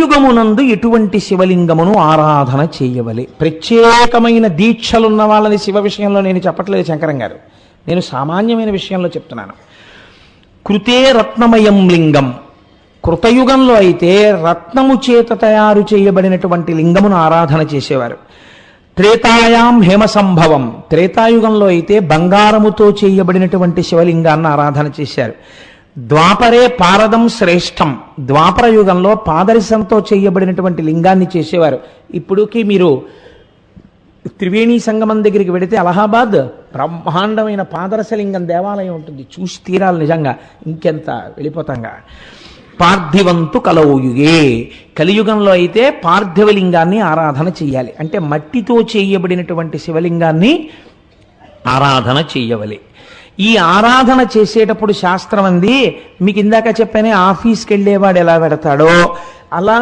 యుగమునందు ఎటువంటి శివలింగమును ఆరాధన చేయవలే. ప్రత్యేకమైన దీక్షలున్న వాళ్ళని శివ విషయంలో నేను చెప్పట్లేదు శంకరం గారు, నేను సామాన్యమైన విషయంలో చెప్తున్నాను. కృతే రత్నమయం లింగం, కృతయుగంలో అయితే రత్నము చేత తయారు చేయబడినటువంటి లింగమును ఆరాధన చేసేవారు. త్రేతాయాం హేమ సంభవం, త్రేతాయుగంలో అయితే బంగారముతో చేయబడినటువంటి శివలింగాన్ని ఆరాధన చేశారు. ద్వాపరే పారదం శ్రేష్టం, ద్వాపర యుగంలో పాదరసంతో చేయబడినటువంటి లింగాన్ని చేసేవారు. ఇప్పుడుకి మీరు త్రివేణి సంగమం దగ్గరికి వెడితే అలహాబాద్ బ్రహ్మాండమైన పాదరసలింగం దేవాలయం ఉంటుంది, చూసి తీరాలి నిజంగా, ఇంకెంత వెళ్ళిపోతాంగా. పార్థివంతు కలౌయుగే, కలియుగంలో అయితే పార్థివలింగాన్ని ఆరాధన చెయ్యాలి, అంటే మట్టితో చేయబడినటువంటి శివలింగాన్ని ఆరాధన చెయ్యవలే. ఈ ఆరాధన చేసేటప్పుడు శాస్త్రం అంది, మీకు ఇందాక చెప్పానే ఆఫీస్కి వెళ్ళేవాడు ఎలా పెడతాడో అలా